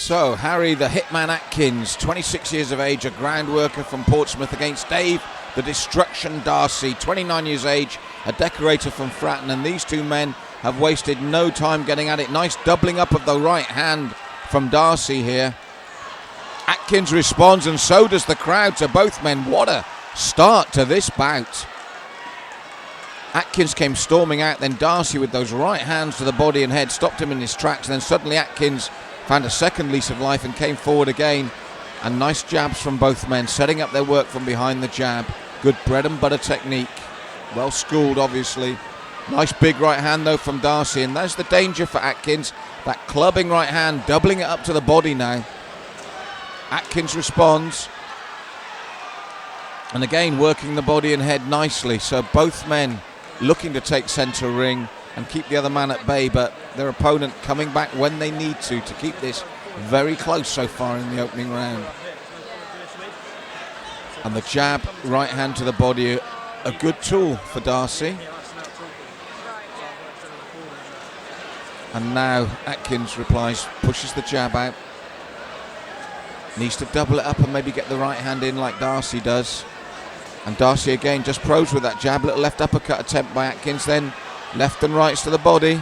So, Harry the Hitman Atkins, 26 years of age, a ground worker from Portsmouth, against Dave the Destruction Darcy, 29 years of age, a decorator from Fratton. And these two men have wasted no time getting at it. Nice doubling up of the right hand from Darcy here. Atkins responds, and so does the crowd to both men. What a start to this bout. Atkins came storming out, then Darcy with those right hands to the body and head stopped him in his tracks, and then suddenly Atkins found a second lease of life and came forward again. And nice jabs from both men, setting up their work from behind the jab. Good bread and butter technique. Well schooled, obviously. Nice big right hand, though, from Darcy. And there's the danger for Atkins. That clubbing right hand, doubling it up to the body now. Atkins responds. And again, working the body and head nicely. So both men looking to take centre ring and keep the other man at bay, but their opponent coming back when they need to keep this very close so far in the opening round. And the jab, right hand to the body, a good tool for Darcy. And now Atkins replies, pushes the jab out. Needs to double it up and maybe get the right hand in like Darcy does. And Darcy again just probes with that jab, little left uppercut attempt by Atkins, then left and rights to the body.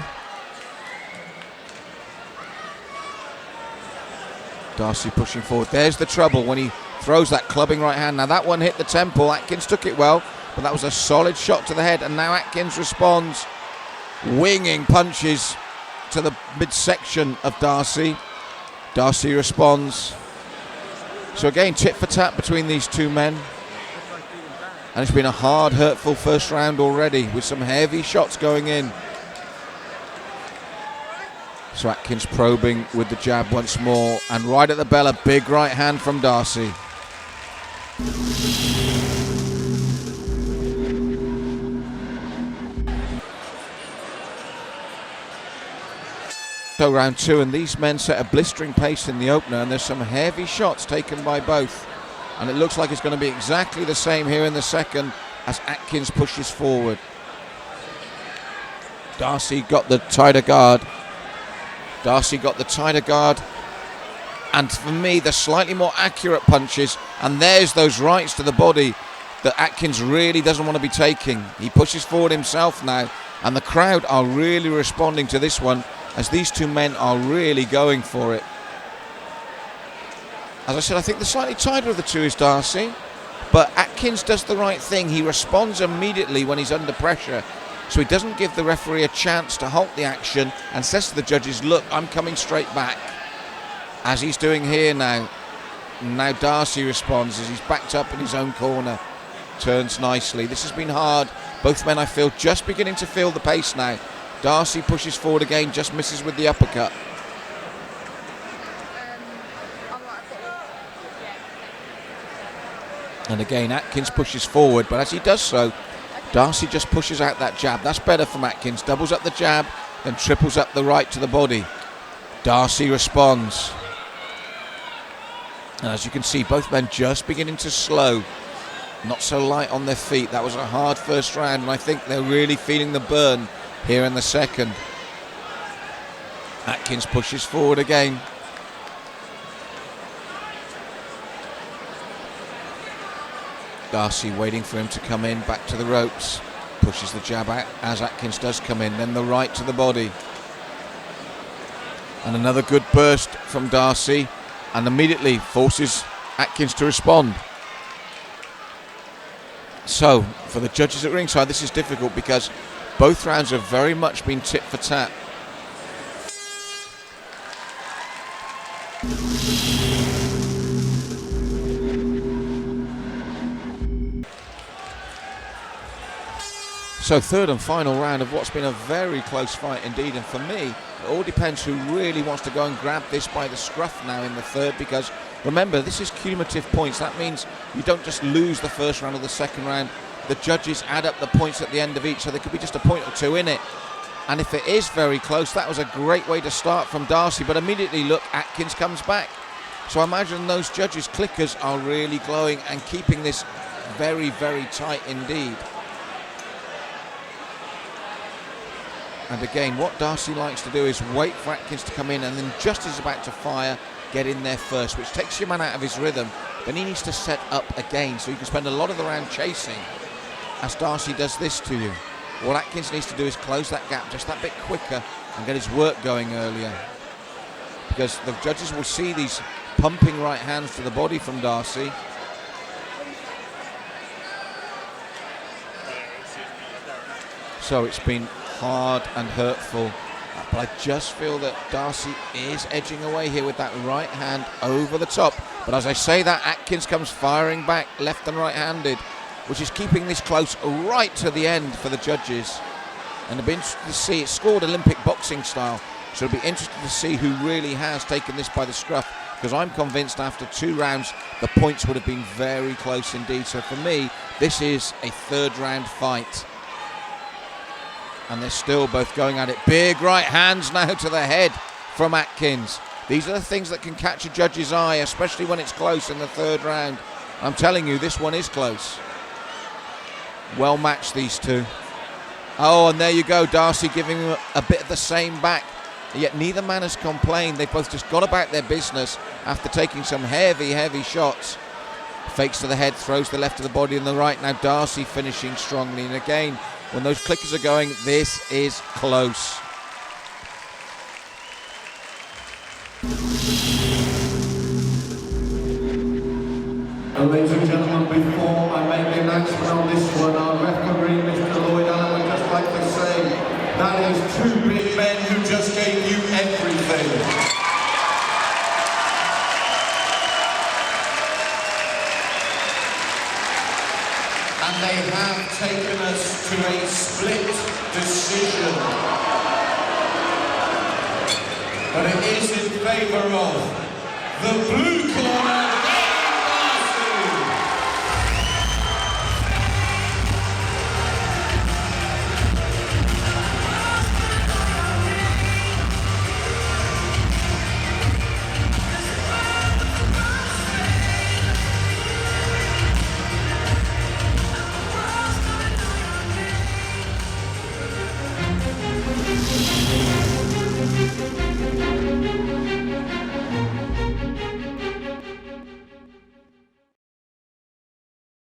Darcy pushing forward. There's the trouble when he throws that clubbing right hand. Now that one hit the temple. Atkins took it well, but that was a solid shot to the head. And now Atkins responds, winging punches to the midsection of Darcy. Darcy responds. So again, tit for tat between these two men. And it's been a hard, hurtful first round already with some heavy shots going in. So Atkins probing with the jab once more. And right at the bell, a big right hand from Darcy. So round two, and these men set a blistering pace in the opener, and there's some heavy shots taken by both. And it looks like it's going to be exactly the same here in the second as Atkins pushes forward. Darcy got the tighter guard. And for me, the slightly more accurate punches. And there's those rights to the body that Atkins really doesn't want to be taking. He pushes forward himself now. And the crowd are really responding to this one as these two men are really going for it. As I said, I think the slightly tighter of the two is Darcy, but Atkins does the right thing. He responds immediately when he's under pressure, so he doesn't give the referee a chance to halt the action and says to the judges, look, I'm coming straight back, as he's doing here now. Now Darcy responds as he's backed up in his own corner, turns nicely. This has been hard. Both men, I feel, just beginning to feel the pace now. Darcy pushes forward again, just misses with the uppercut. And again, Atkins pushes forward, but as he does so, Darcy just pushes out that jab. That's better from Atkins. Doubles up the jab, then triples up the right to the body. Darcy responds. And as you can see, both men just beginning to slow. Not so light on their feet. That was a hard first round, and I think they're really feeling the burn here in the second. Atkins pushes forward again. Darcy waiting for him to come in, back to the ropes. Pushes the jab out as Atkins does come in, then the right to the body. And another good burst from Darcy, and immediately forces Atkins to respond. So, for the judges at ringside, this is difficult because both rounds have very much been tit for tat. So third and final round of what's been a very close fight indeed, and for me, it all depends who really wants to go and grab this by the scruff now in the third, because remember, this is cumulative points. That means you don't just lose the first round or the second round. The judges add up the points at the end of each, so there could be just a point or two in it. And if it is very close, that was a great way to start from Darcy, but immediately, look, Atkins comes back. So I imagine those judges' clickers are really glowing and keeping this very, very tight indeed. And again, what Darcy likes to do is wait for Atkins to come in, and then just as he's about to fire, get in there first, which takes your man out of his rhythm. Then he needs to set up again, so you can spend a lot of the round chasing as Darcy does this to you. What Atkins needs to do is close that gap just that bit quicker and get his work going earlier, because the judges will see these pumping right hands to the body from Darcy. So it's been hard and hurtful, but I just feel that Darcy is edging away here with that right hand over the top. But as I say that, Atkins comes firing back left and right-handed, which is keeping this close right to the end for the judges. And it'll be interesting to see, it's scored Olympic boxing style, so it'll be interesting to see who really has taken this by the scruff, because I'm convinced after 2 rounds the points would have been very close indeed. So for me, this is a 3rd round fight. And they're still both going at it. Big right hands now to the head from Atkins. These are the things that can catch a judge's eye, especially when it's close in the 3rd round. I'm telling you, this one is close. Well matched, these two. Oh, and there you go, Darcy giving him a bit of the same back. Yet neither man has complained. They've both just got about their business after taking some heavy, heavy shots. Fakes to the head, throws the left to the body and the right. Now Darcy finishing strongly. And again, when those clickers are going, this is close. Ladies and gentlemen, before I make the announcement on this one, our referee, Mr. Lloyd Allen, would just like to say that is 2 big men who just gave you everything. And they have taken us to a split decision. But it is in favour of the blue